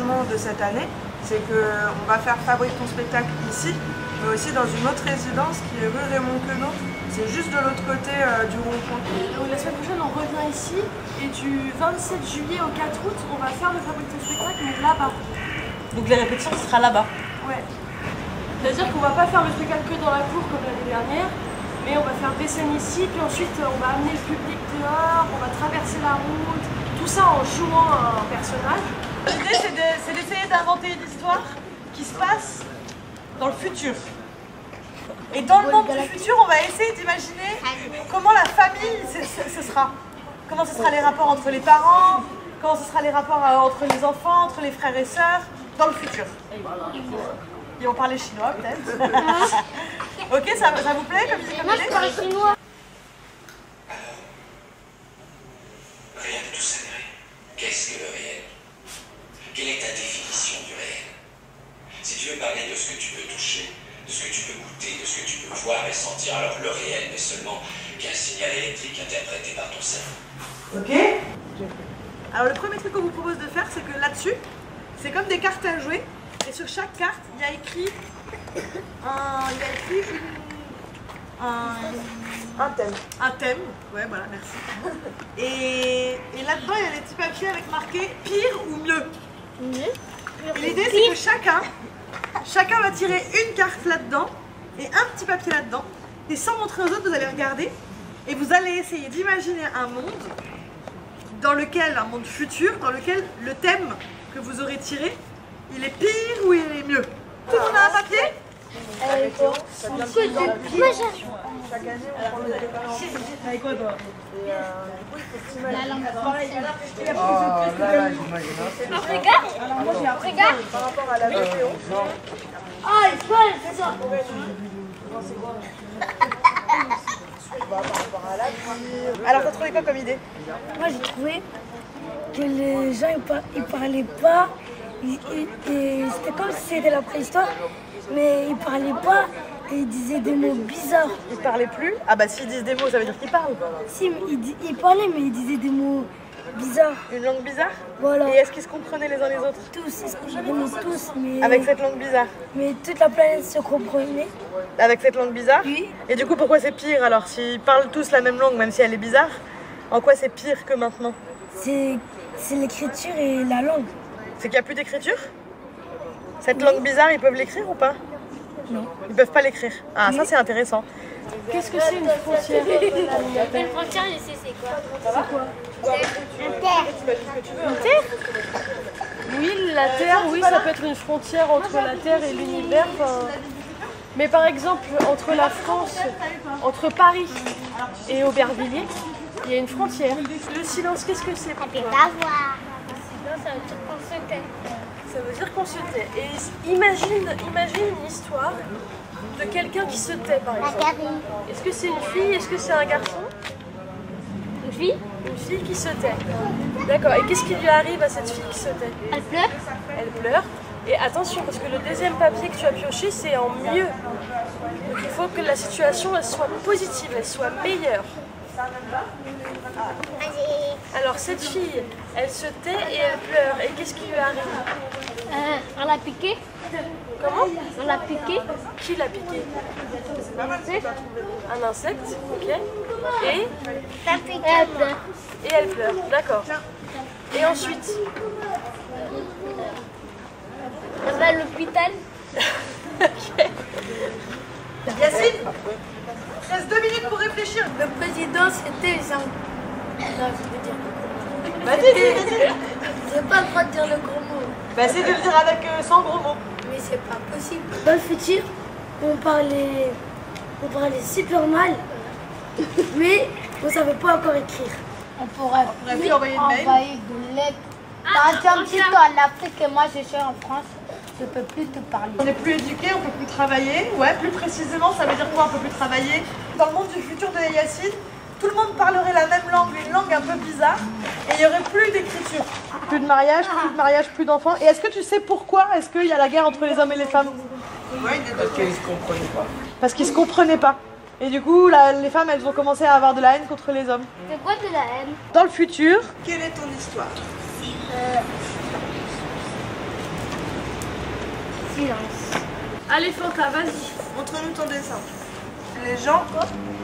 changement de cette année, c'est qu'on va faire Fabrique ton spectacle ici, mais aussi dans une autre résidence qui est rue Raymond Queneau. C'est juste de l'autre côté du rond-point. La semaine prochaine, on revient ici et du 27 juillet au 4 août, on va faire le Fabrique ton spectacle, mais là-bas. Donc les répétitions, ce sera là-bas. Ouais. C'est-à-dire qu'on va pas faire le spectacle que dans la cour comme l'année dernière, mais on va faire des scènes ici, puis ensuite on va amener le public dehors, on va traverser la route, tout ça en jouant un personnage. L'idée, c'est d'essayer d'inventer une histoire qui se passe dans le futur. Et dans le monde du futur, on va essayer d'imaginer comment la famille ce sera. Comment ce sera les rapports entre les parents, comment ce sera les rapports entre les enfants, entre les frères et sœurs, dans le futur. Ils vont parler chinois peut-être. Ok, ça vous plaît comme idée? Moi je parle chinois. Rien de tout ça n'est réel. Qu'est-ce que le réel? Quelle est ta définition du réel? Si tu veux parler de ce que tu peux toucher, de ce que tu peux goûter, de ce que tu peux voir et sentir, alors le réel n'est seulement qu'un signal électrique interprété par ton cerveau. Ok. Alors le premier truc qu'on vous propose de faire, c'est que là-dessus, c'est comme des cartes à jouer. Et sur chaque carte, il y a écrit un thème. Un thème, ouais voilà, merci. Et là-dedans, il y a des petits papiers avec marqué pire ou mieux. Et l'idée, c'est que chacun va tirer une carte là-dedans et un petit papier là-dedans. Et sans montrer aux autres, vous allez regarder et vous allez essayer d'imaginer un monde futur, dans lequel le thème que vous aurez tiré, il est pire ou il est mieux. Tout le monde a un papier? Chaque année, on prend le téléphone. Avec quoi toi? La langue. Oh là là, j'imagine. Regarde. Par rapport à la vidéo. Ah, il faut faire ça. Alors t'as trouvé quoi comme idée? Moi j'ai trouvé que les gens ils parlaient pas, c'était comme si c'était la préhistoire, mais ils parlaient pas et ils disaient des mots bizarres. Ils parlaient plus? Ah bah s'ils disent des mots, ça veut dire qu'ils parlent. Si, mais ils parlaient mais ils disaient des mots bizarres. Une langue bizarre? Voilà. Et est-ce qu'ils se comprenaient les uns les autres? Tous, ils se comprenaient tous, mais... Avec cette langue bizarre? Mais toute la planète se comprenait. Avec cette langue bizarre? Oui. Et du coup, pourquoi c'est pire alors? S'ils parlent tous la même langue, même si elle est bizarre, en quoi c'est pire que maintenant? C'est l'écriture et la langue. C'est qu'il n'y a plus d'écriture? Cette langue bizarre, ils peuvent l'écrire ou pas? Non. Ils peuvent pas l'écrire. Ah, ça c'est intéressant. Qu'est-ce que c'est une frontière? Une frontière, je sais c'est quoi. C'est quoi? Une terre. Une terre? Oui, la terre, oui, ça peut être une frontière entre la terre et l'univers. Mais par exemple, entre la France, entre Paris et Aubervilliers, il y a une frontière. Le silence, qu'est-ce que c'est pour toi? D'avoir. Sinon, ça veut dire qu'on se tait. Ça veut dire qu'on se tait. Et imagine une histoire de quelqu'un qui se tait, par exemple. Est-ce que c'est une fille? Est-ce que c'est un garçon? Une fille? Une fille qui se tait. D'accord. Et qu'est-ce qui lui arrive à cette fille qui se tait? Elle pleure. Elle pleure. Et attention, parce que le deuxième papier que tu as pioché, c'est en mieux. Donc il faut que la situation elle soit positive, elle soit meilleure. Alors cette fille, elle se tait et elle pleure. Et qu'est-ce qui lui arrive? On l'a piqué. Comment? On l'a piqué. Qui l'a piqué? Un insecte, ok. Et Elle pleure. Et elle pleure, d'accord. Et ensuite? Elle va à l'hôpital. Ok. Yacine, il te reste 2 minutes pour réfléchir. Le président c'était Jean. Non, je veux dire. Vas-y. J'ai pas le droit de dire le gros mot. Bah essaye de le dire avec 100 gros mots. Mais c'est pas possible. Dans le futur, on parlait super mal, mais on savait pas encore écrire. On pourrait plus envoyer de mail. envoyer de lettres. Par exemple, si toi en Afrique et moi je suis en France, je peux plus te parler. On n'est plus éduqué, on peut plus travailler. Ouais, plus précisément, ça veut dire quoi? On peut plus travailler. Dans le monde du futur de Yacine, tout le monde parlerait la même langue, une langue un peu bizarre, et il n'y aurait plus d'écriture. Plus de mariage, plus d'enfants. Et est-ce que tu sais pourquoi est-ce qu'il y a la guerre entre les hommes et les femmes? Oui, parce qu'ils ne se comprenaient pas. Parce qu'ils se comprenaient pas. Et du coup, les femmes, elles ont commencé à avoir de la haine contre les hommes. C'est quoi de la haine? Dans le futur, Quelle est ton histoire? silence. Allez Fanta, vas-y. Montre-nous ton dessin. Les gens,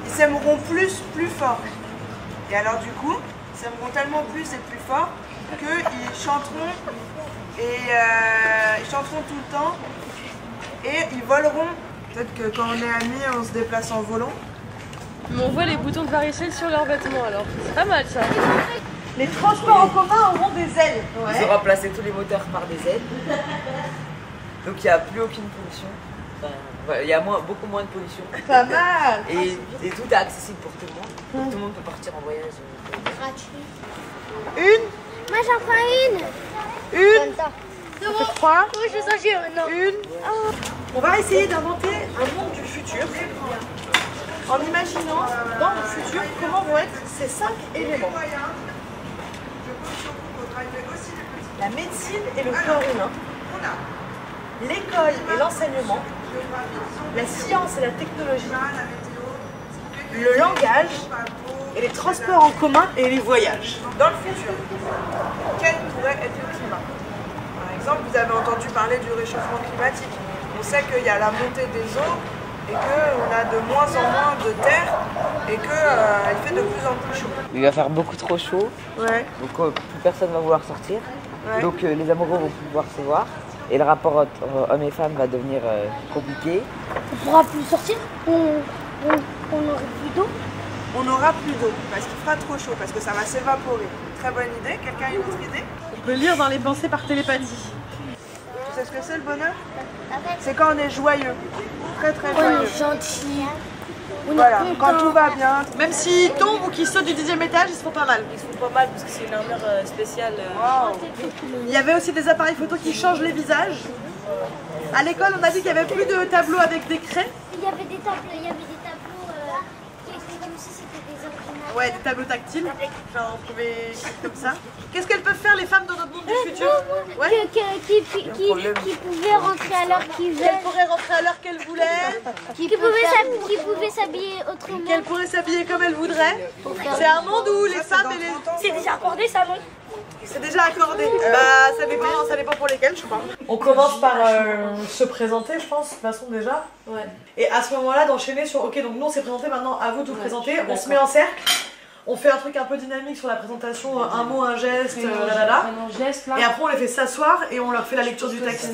ils s'aimeront plus fort. Et alors du coup, ils s'aimeront tellement plus et plus fort qu'ils chanteront ils chanteront tout le temps et ils voleront. Peut-être que quand on est amis, on se déplace en volant. Mais on voit les boutons de varicelle sur leurs vêtements alors. C'est pas mal ça. Les transports en commun auront des ailes. Ils ont remplacé tous les moteurs par des ailes. Donc il n'y a plus aucune pollution. Enfin, voilà, il y a beaucoup moins de pollution. Pas mal. Et tout est accessible pour tout le monde. Donc, tout le monde peut partir en voyage. Gratuit. Une, Moi j'en prends une. une, C'est ça fait 3, Oui, je sens que maintenant. une. On va essayer d'inventer un monde du futur en imaginant dans le futur comment vont être ces 5 éléments. La médecine et le corps humain, l'école et l'enseignement, la science et la technologie, le langage et les transports en commun et les voyages. Dans le futur, quel pourrait être le climat? Par exemple, vous avez entendu parler du réchauffement climatique. On sait qu'il y a la montée des eaux et qu'on a de moins en moins de terre et qu'il fait de plus en plus chaud. Il va faire beaucoup trop chaud. Ouais. Donc plus personne va vouloir sortir. Ouais. Donc les amoureux vont pouvoir se voir. Et le rapport entre hommes et femmes va devenir compliqué. On pourra plus sortir. On aura plus d'eau. On n'aura plus d'eau parce qu'il fera trop chaud, parce que ça va s'évaporer. Très bonne idée. Quelqu'un a une autre idée? On peut lire dans les pensées par télépathie. Tu sais ce que c'est le bonheur? C'est quand on est joyeux. Très très On joyeux. est gentil. On Voilà, est quand content. tout va bien. Même s'ils tombent ou qu'ils sautent du 10e étage, ils se font pas mal. Ils se font pas mal parce que c'est une armure spéciale. Wow. Il y avait aussi des appareils photo qui changent les visages. À l'école, on a dit qu'il n'y avait plus de tableaux avec des craies. Il y avait des tableaux, qui étaient comme si c'était des ordinateurs. Ouais, des tableaux tactiles. Genre, on pouvait écrire comme ça. Qu'est-ce qu'elles peuvent faire les femmes dans notre monde du futur? Ouais. Qui pouvaient rentrer à l'heure qu'ils Qu'elles veulent. pourraient rentrer à l'heure qu'elles voulaient. Qui pouvaient s'habiller autrement. Qu'elles pourraient s'habiller comme elles voudraient. C'est un monde où les femmes et les... C'est déjà accordé ça, non? C'est déjà accordé. Bah, ça dépend pour lesquelles, je crois. On commence par se présenter, je pense, de toute façon déjà. Ouais. Et à ce moment-là, d'enchaîner sur, ok, donc nous on s'est présenté, maintenant à vous de vous présenter. On se met en cercle. On fait un truc un peu dynamique sur la présentation, un mot, un geste, là. Geste, là. Et après on les fait s'asseoir et on leur fait la lecture du texte.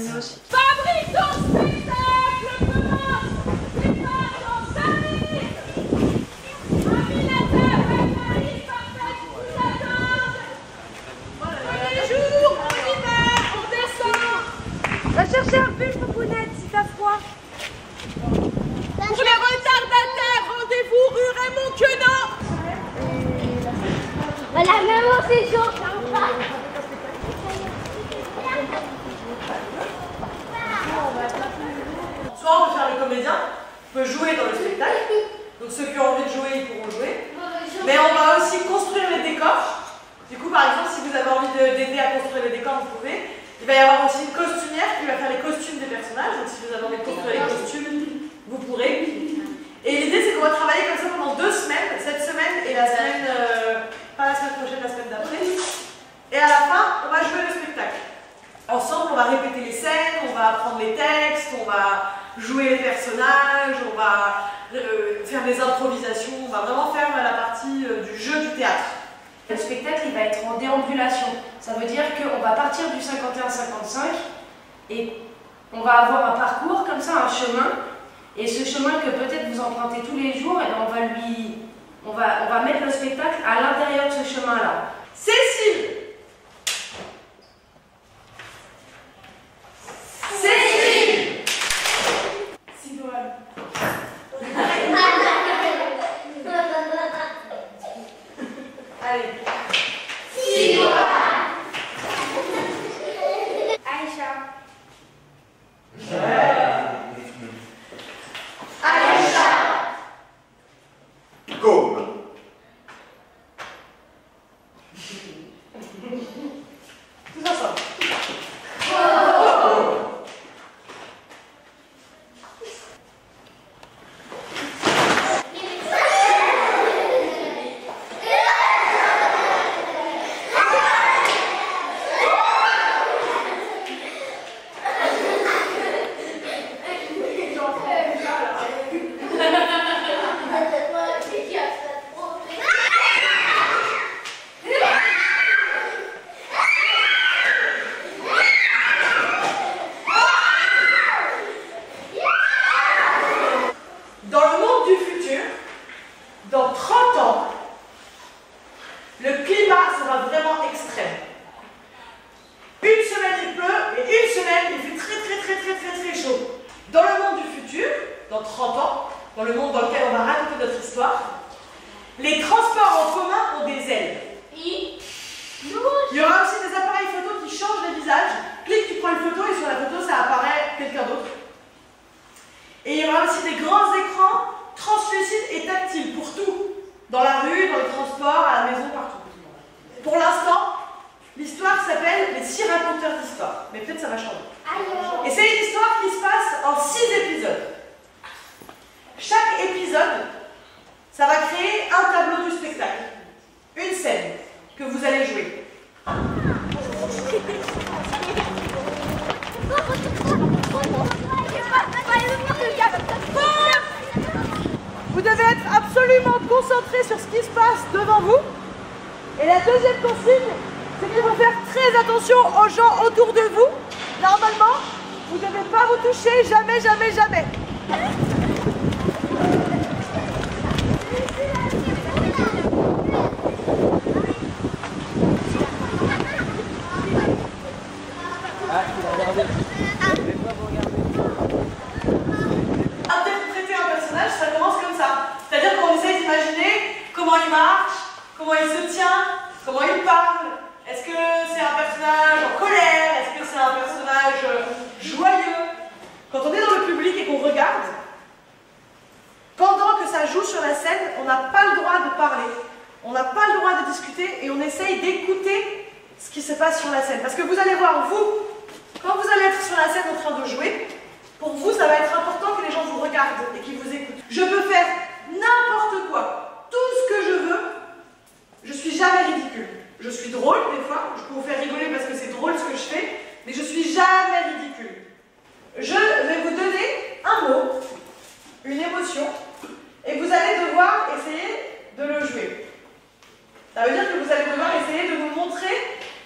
Fabrique ton spectacle, commence. Prépare ton salut. Invitateur, Marie, partage, vous attendent. Premier jour, on y va, on descend. Va chercher un pull, Popounette, si t'as froid. Pour les retardataires, rendez-vous rue Raymond Queneau. Voilà, maman, c'est chaud. Soit on peut faire le comédien, on peut jouer dans le spectacle. Donc ceux qui ont envie de jouer, ils pourront jouer. Mais on va aussi construire les décors. Du coup, par exemple, si vous avez envie d'aider à construire les décors, vous pouvez. Il va y avoir aussi une costumière qui va faire les costumes des personnages. Donc si vous avez envie de construire les costumes, vous pourrez. Et l'idée, c'est qu'on va travailler comme ça pendant 2 semaines. Cette semaine et la semaine, pas la semaine prochaine, la semaine d'après. Et à la fin, on va jouer le spectacle. Ensemble, on va répéter les scènes, on va apprendre les textes, on va jouer les personnages, on va faire des improvisations, on va vraiment faire la partie du jeu du théâtre. Le spectacle, il va être en déambulation. Ça veut dire qu'on va partir du 51-55 et on va avoir un parcours comme ça, un chemin. Et ce chemin que peut-être vous empruntez tous les jours, et on va mettre le spectacle à l'intérieur de ce chemin-là. Cécile! Cécile! Sidoine. Allez. Aïcha. Comme. d'histoire. Les transports en commun ont des ailes. Il y aura aussi des appareils photo qui changent les visages. Clique, tu prends une photo et sur la photo, ça apparaît quelqu'un d'autre. Et il y aura aussi des grands écrans translucides et tactiles pour tout. Dans la rue, dans les transports, à la maison, partout. Pour l'instant, l'histoire s'appelle Les 6 raconteurs d'histoire. Mais peut-être ça va changer. Et c'est une histoire qui se passe en 6 épisodes. Chaque épisode, ça va créer un tableau du spectacle. Une scène que vous allez jouer. Vous devez être absolument concentré sur ce qui se passe devant vous. Et la deuxième consigne, c'est qu'il faut faire très attention aux gens autour de vous. Normalement, vous ne devez pas vous toucher, jamais, jamais, jamais. Interpréter un personnage, ça commence comme ça. C'est-à-dire qu'on essaie d'imaginer comment il marche, comment il se tient, comment il parle. Est-ce que c'est un personnage en colère? Est-ce que c'est un personnage joyeux? Quand on est dans le public et qu'on regarde, pendant que ça joue sur la scène, on n'a pas le droit de parler. On n'a pas le droit de discuter et on essaye d'écouter ce qui se passe sur la scène. Parce que vous allez voir, vous, quand vous allez être sur la scène en train de jouer, pour vous, ça va être important que les gens vous regardent et qu'ils vous écoutent. Je peux faire n'importe quoi, tout ce que je veux, je suis jamais ridicule. Je suis drôle des fois, je peux vous faire rigoler parce que c'est drôle ce que je fais, mais je suis jamais ridicule. Je vais vous donner un mot, une émotion, et vous allez devoir essayer de le jouer. Ça veut dire que vous allez devoir essayer de nous montrer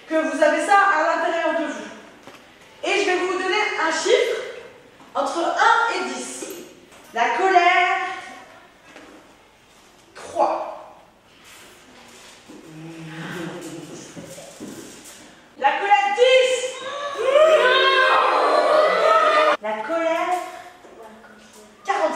que vous avez ça à l'intérieur de vous. Et je vais vous donner un chiffre entre 1 et 10. La colère, 3. La colère, 10. La colère, 45.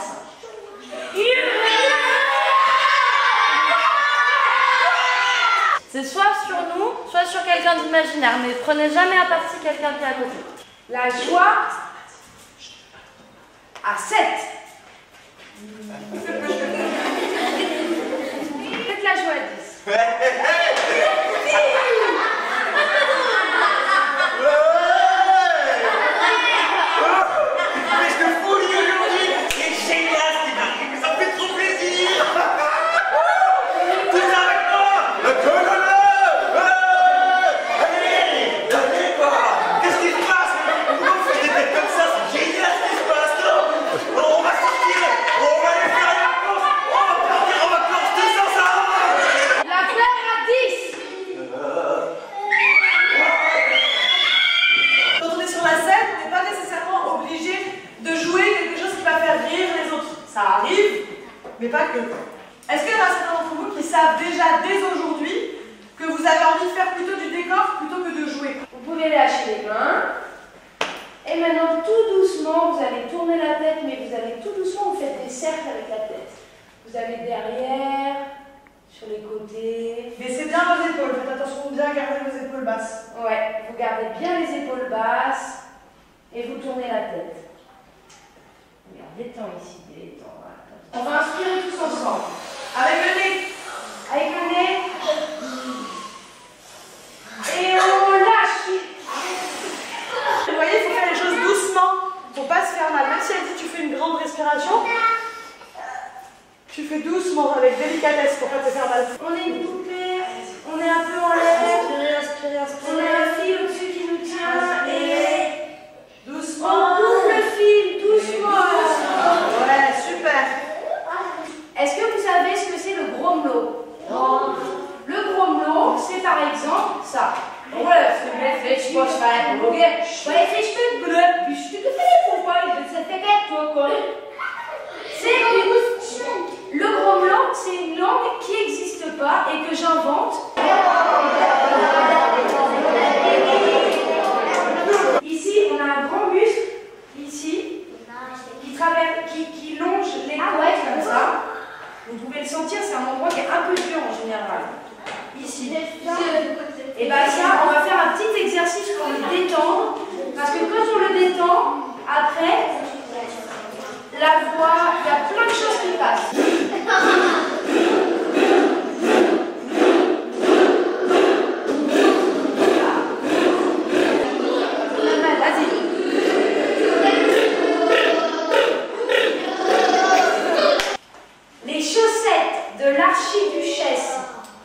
C'est soit sur nous, soit sur quelqu'un d'imaginaire, mais prenez jamais à partie quelqu'un qui est à côté. La joie à 7. Faites la joie à 10. Ça arrive, mais pas que. Est-ce qu'il y en a certains d'entre vous qui savent déjà dès aujourd'hui que vous avez envie de faire plutôt du décor plutôt que de jouer? Vous pouvez lâcher les mains. Et maintenant, tout doucement, vous allez tourner la tête, mais vous allez tout doucement, vous faites des cercles avec la tête. Vous allez derrière, sur les côtés. Baissez bien vos épaules, faites attention de bien garder vos épaules basses. Ouais, vous gardez bien les épaules basses et vous tournez la tête. Regarde, détends ici, détends. Voilà. On va inspirer tous ensemble. Avec le nez. Avec le nez. Et on lâche. Vous voyez, il faut faire les choses doucement. Il ne faut pas se faire mal. Même si elle dit tu fais une grande respiration, tu fais doucement, avec délicatesse pour ne pas te faire mal. On est une poupée, on est un peu en l'air. Inspirez, inspirez. On a un fil au-dessus qui nous tient et doucement. on coupe le fil doucement. Ouais, super. Est-ce que vous savez ce que c'est le gromelot? Non. Le gromelot, c'est par exemple ça. Voilà, ce que je fais, je pense pas être bloqué. Ouais, fais je peux te bloquer, puis je te fais pour pas, je te fais toi quoi. C'est le gromelot, c'est une langue qui n'existe pas et que j'invente. Ici, on a un grand muscle, ici, qui longe les côtes comme ça. Vous pouvez le sentir. mentir, c'est un endroit qui est un peu dur en général. Ici. Et bien ça, on va faire un petit exercice pour le détendre. Parce que quand on le détend, après, la voix, il y a plein de choses qui passent. Les chaussettes de l'archiduchesse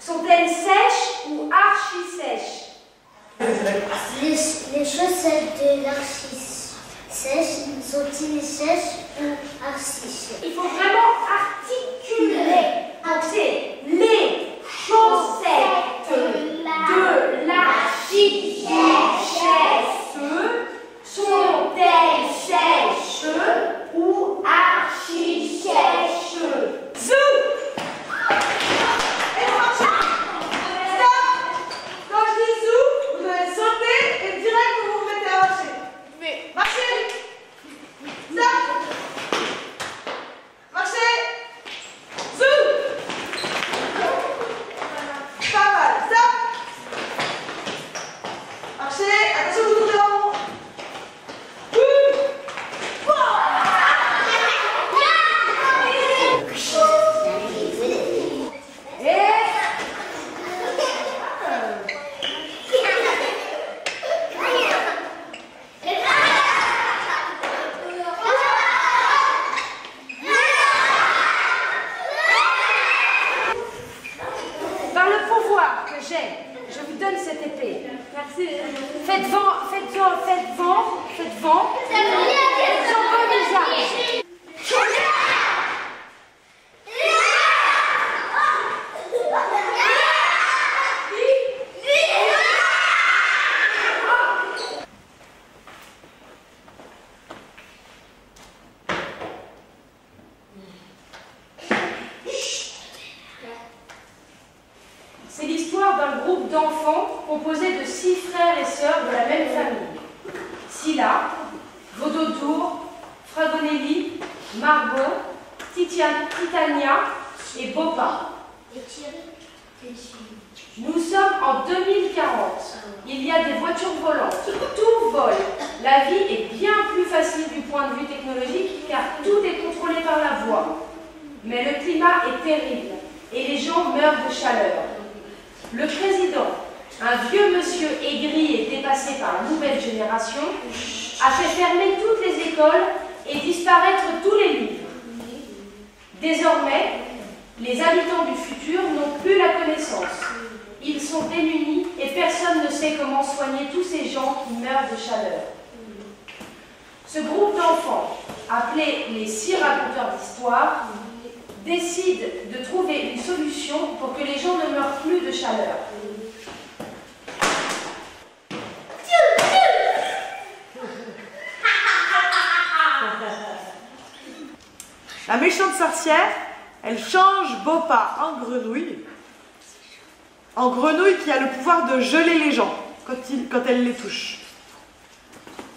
sont-elles sèches ou archi-sèches? Les chaussettes de l'archi sèches sont-ils sèches ou archi-sèches? Il faut vraiment articuler. Donc c'est les chaussettes de l'archiduchesse sont-elles sèches ou archi-sèches? Zou! Et marchez! Stop! Quand je dis zou, vous allez sauter et direct vous vous mettez à marcher. Mais marchez! Stop! Marchez! Zou! Pas mal. Stop! Marchez! Attention, vous tournez en rond. Par le pouvoir que j'ai, je vous donne cette épée. Merci. Faites vent, faites vent, faites vent, faites vent. Faites vent comme visage. C'est l'histoire d'un groupe d'enfants composé de 6 frères et sœurs de la même famille. Scylla, Vodotour, Fragonelli, Margot, Titania et Bopa. Nous sommes en 2040. Il y a des voitures volantes. Tout vole. La vie est bien plus facile du point de vue technologique car tout est contrôlé par la voix. Mais le climat est terrible et les gens meurent de chaleur. Le président, un vieux monsieur aigri et dépassé par la nouvelle génération, a fait fermer toutes les écoles et disparaître tous les livres. Désormais, les habitants du futur n'ont plus la connaissance. Ils sont démunis et personne ne sait comment soigner tous ces gens qui meurent de chaleur. Ce groupe d'enfants, appelé les 6 raconteurs d'histoire, décide de trouver une solution pour que les gens ne meurent plus de chaleur. La méchante sorcière, elle change Bopa en grenouille. En grenouille qui a le pouvoir de geler les gens quand elle les touche.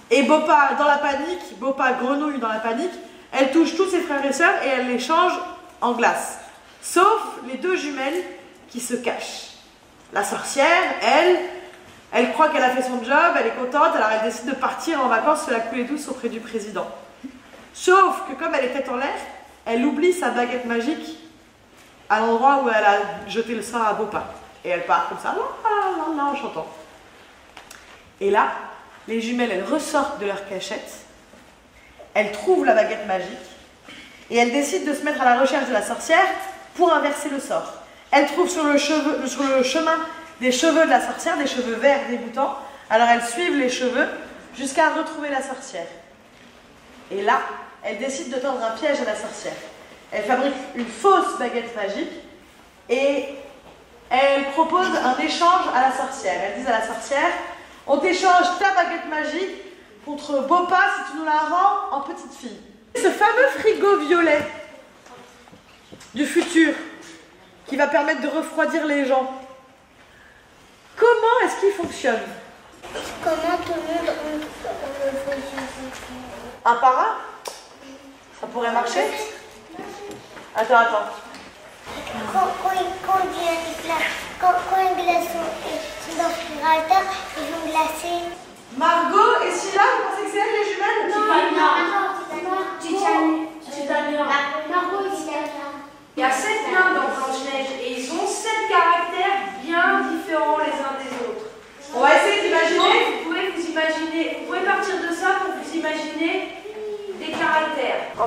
Et Bopa, dans la panique, Bopa grenouille dans la panique, elle touche tous ses frères et sœurs et elle les change en glace. Sauf les 2 jumelles qui se cachent. La sorcière, elle croit qu'elle a fait son job, elle est contente, alors elle décide de partir en vacances se la couler douce auprès du président. Sauf que comme elle est tête en l'air, elle oublie sa baguette magique à l'endroit où elle a jeté le sort à Bopa. Et elle part comme ça, en chantant. Et là, les jumelles, elles ressortent de leur cachette, elles trouvent la baguette magique, et elles décident de se mettre à la recherche de la sorcière pour inverser le sort. Elles trouvent sur le chemin des cheveux de la sorcière, des cheveux verts dégoûtants, alors elles suivent les cheveux jusqu'à retrouver la sorcière. Et là, elles décident de tendre un piège à la sorcière. Elles fabriquent une fausse baguette magique et elles proposent un échange à la sorcière. Elles disent à la sorcière, on t'échange ta baguette magique contre Bopa si tu nous la rends en petite fille. Ce fameux frigo violet du futur qui va permettre de refroidir les gens, comment est-ce qu'il fonctionne? Comment tout le monde Un par un? Ça pourrait marcher? Attends.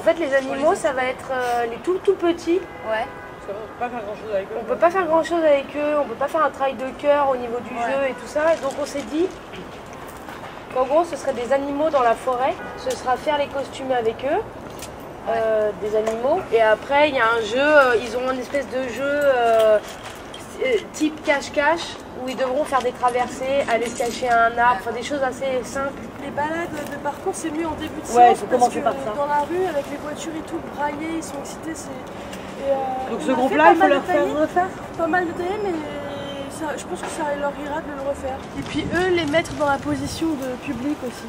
fait, les animaux, ça va être les tout petits. Ouais. On peut pas faire grand chose avec eux. On peut pas faire grand chose avec eux, on peut pas faire un travail de cœur au niveau du jeu et tout ça. Et donc on s'est dit qu'en gros ce serait des animaux dans la forêt, ce sera faire les costumes avec eux, des animaux. Et après il y a un jeu, ils ont une espèce de jeu type cache-cache où ils devront faire des traversées, aller se cacher à un arbre, enfin des choses assez simples. Les balades de parcours, c'est mieux en début de Ouais, séance faut parce commencer que par ça. dans la rue, avec les voitures et tout, braillés, ils sont excités. Donc ce groupe-là, il faut leur faire refaire. Pas mal détaillé, mais ça, je pense que ça leur ira de le refaire. Et puis eux, les mettre dans la position de public aussi.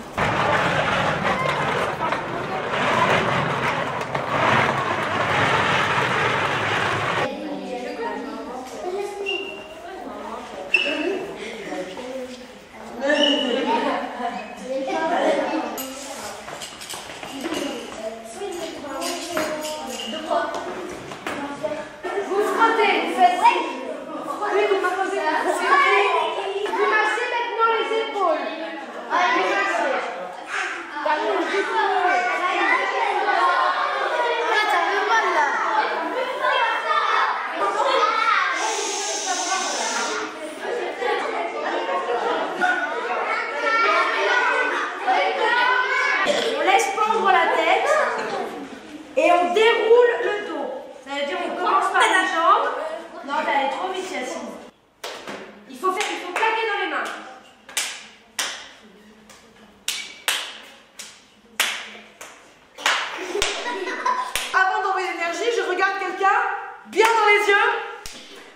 Et on déroule le dos. Ça veut dire on commence par la jambe. Non, t'es allée trop vite, Yacine. Il faut claquer dans les mains. Avant d'envoyer l'énergie, je regarde quelqu'un bien dans les yeux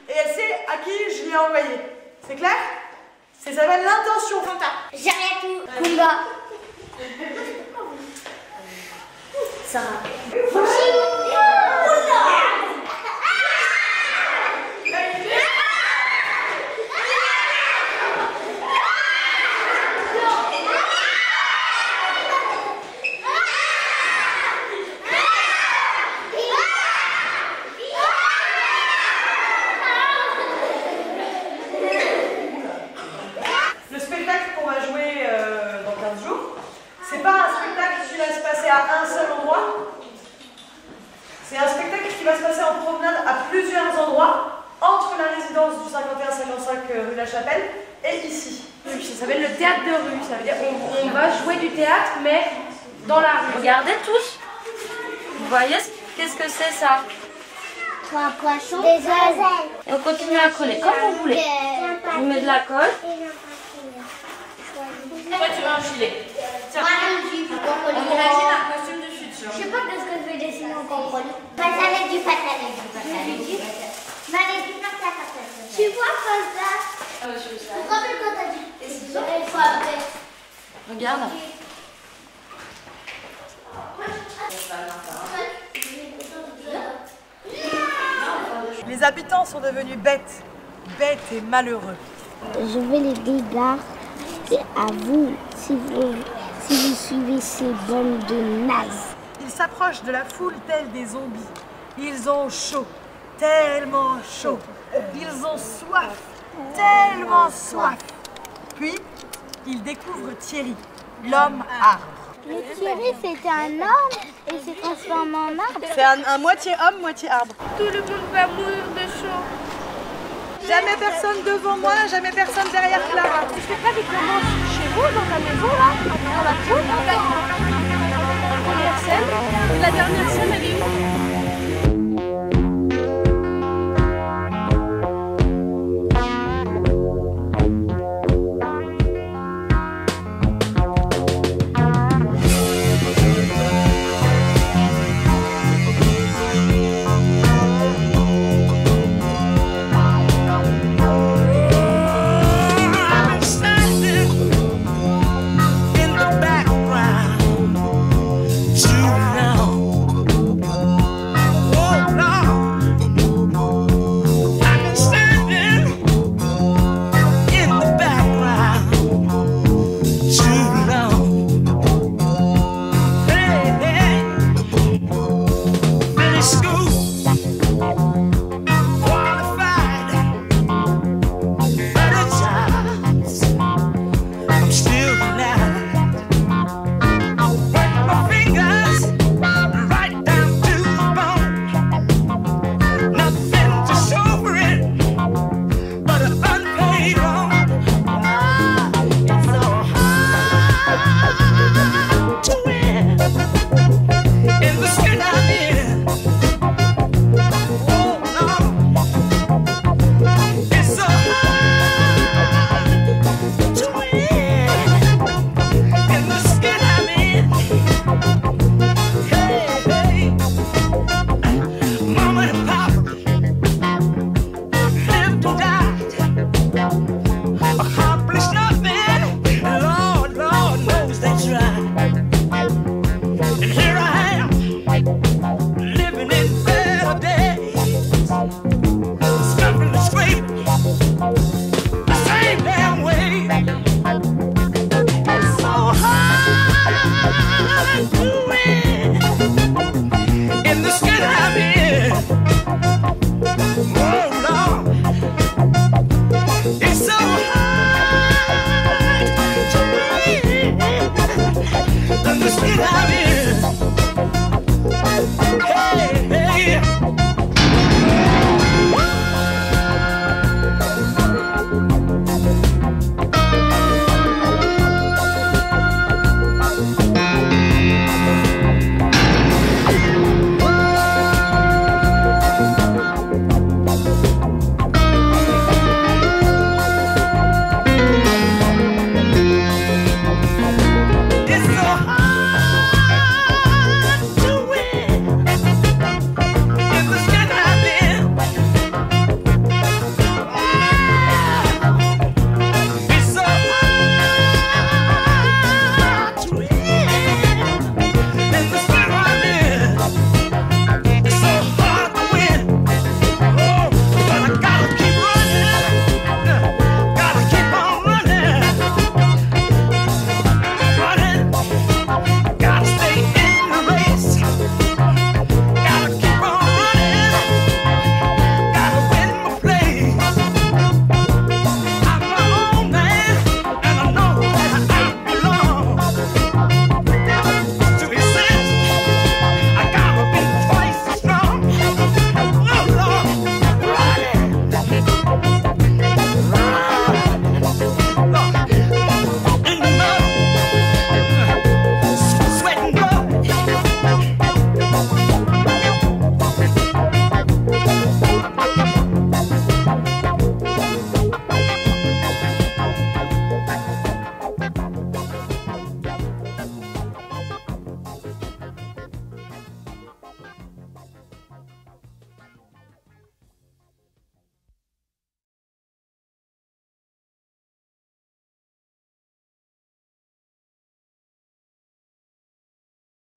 et elle sait à qui je l'ai envoyé. C'est clair? Ça s'appelle l'intention. J'ai rien tout. Kumba. Ça. Le spectacle qu'on va jouer dans 15 jours, c'est pas un spectacle qui va se passer à un seul endroit. C'est un spectacle qui va se passer en promenade à plusieurs endroits, entre la résidence du 51-55 rue La Chapelle et ici. Ça s'appelle le théâtre de rue. Ça veut dire qu'on va jouer du théâtre, mais dans la rue. Regardez tous. Vous voyez qu'est-ce que c'est ça? Un poisson. Des ailes. Et on continue à coller comme vous voulez. Je vous mets de la colle. Toi, tu veux un gilet. Tiens. On imagine un costume du futur. Je sais pas ce que je vais dessiner en contrôle. Patalet du patalet. Tu vois comme ça? Tu te rappelles quand t'as dit? Il faut après. Regarde. Les habitants sont devenus bêtes et malheureux. Je vais les dégarder à vous si vous suivez ces bandes de nazes. Ils s'approchent de la foule tels des zombies. Ils ont chaud, tellement chaud. Ils ont soif, tellement soif. Puis, ils découvrent Thierry, l'homme arbre. Mais Thierry, c'était un homme et il s'est transformé en arbre. C'est un moitié homme, moitié arbre. Tout le monde va mourir de chaud. Jamais personne devant moi, jamais personne derrière Clara. Le spectacle commence chez vous, dans ta maison, là, dans la cour. Première scène. Et la dernière scène, elle est où?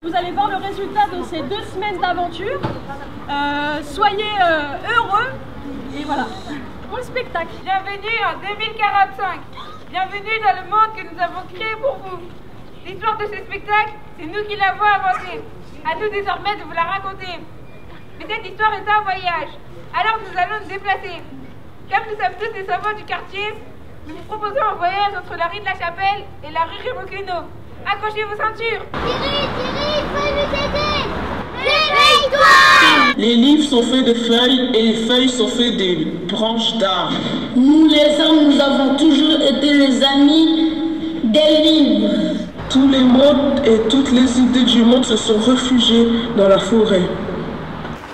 Vous allez voir le résultat de ces 2 semaines d'aventure. Soyez heureux et voilà, pour le spectacle. Bienvenue en 2045. Bienvenue dans le monde que nous avons créé pour vous. L'histoire de ce spectacle, c'est nous qui l'avons inventée. À nous désormais de vous la raconter. Mais cette histoire est un voyage. Alors nous allons nous déplacer. Comme nous sommes tous des savants du quartier, nous vous proposons un voyage entre la rue de la Chapelle et la rue Rémoquino. Accrochez vos ceintures. Thierry, il faut nous aider. Réveille-toi! Les livres sont faits de feuilles et les feuilles sont faites de branches d'arbres. Nous les hommes, nous avons toujours été les amis des livres. Tous les modes et toutes les idées du monde se sont réfugiés dans la forêt.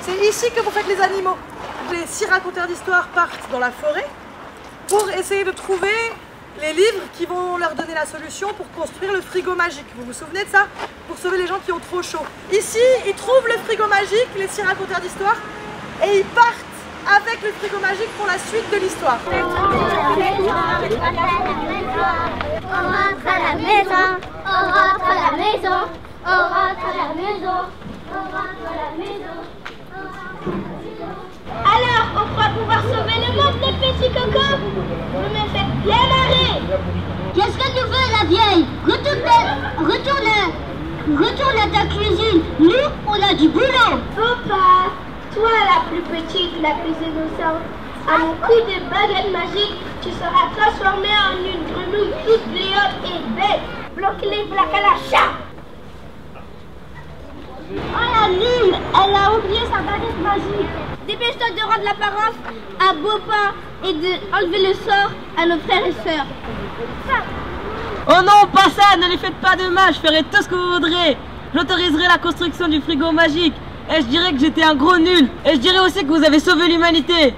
C'est ici que vous faites les animaux. Les 6 raconteurs d'histoire partent dans la forêt pour essayer de trouver les livres qui vont leur donner la solution pour construire le frigo magique. Vous vous souvenez de ça? Pour sauver les gens qui ont trop chaud. Ici, ils trouvent le frigo magique, les 6 raconteurs d'histoire, et ils partent avec le frigo magique pour la suite de l'histoire. On rentre à la maison, on rentre à la maison, on rentre à la maison, on rentre à la maison. Alors, on croit pouvoir sauver le monde, les petits cocos? Vous me faites bien marrer. Qu'est-ce que tu veux, la vieille? Retourne à ta cuisine. Nous, on a du boulot. Faut pas. Toi, la plus petite, la plus innocente, à mon coup de baguette magique, tu seras transformée en une grenouille toute brillante et belle. Bloque-les, plaques à la chat. Oh la nulle, elle a oublié sa baguette magique. Dépêche-toi de rendre l'apparence à Bopa et d'enlever le sort à nos frères et sœurs. Oh non, pas ça, ne lui faites pas de mal, je ferai tout ce que vous voudrez. J'autoriserai la construction du frigo magique. Et je dirais que j'étais un gros nul. Et je dirais aussi que vous avez sauvé l'humanité.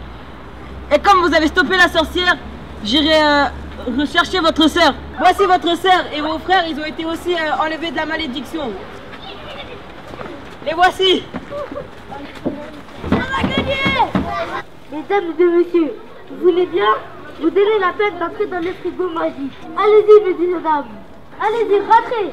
Et comme vous avez stoppé la sorcière, j'irai rechercher votre sœur. Voici votre sœur et vos frères, ils ont été aussi enlevés de la malédiction. Les voici. On va gagner! Mesdames et messieurs, vous voulez bien vous donner la peine d'entrer dans le frigo magique? Allez-y, messieurs et dames. Allez-y, rentrez.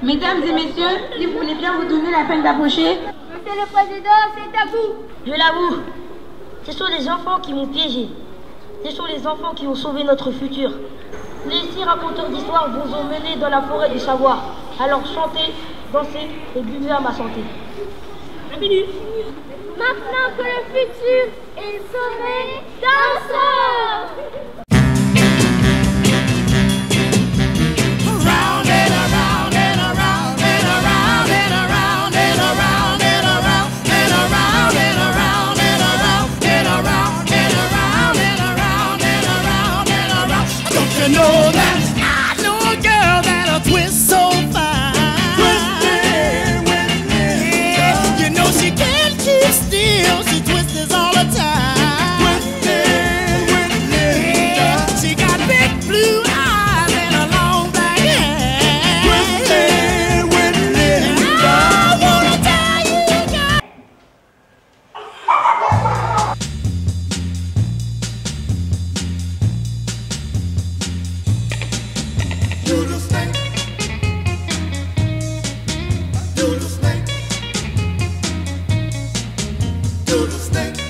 Mesdames et messieurs, si vous voulez bien vous donner la peine d'approcher. Monsieur le Président, c'est à vous. Je l'avoue, ce sont les enfants qui m'ont piégé. Ce sont les enfants qui ont sauvé notre futur. Les 6 raconteurs d'histoire vous ont mené dans la forêt du savoir. Alors chantez, dansez et buvez à ma santé. Maintenant que le futur est sauvé, dansons! You know that I know a girl that'll twist so fine. Yeah, you know she can't keep still. She twists all the time. Yeah, she got big blue eyes and a long black hair. I wanna tell you, girl. Do the snake. Do the snake. Do the snake.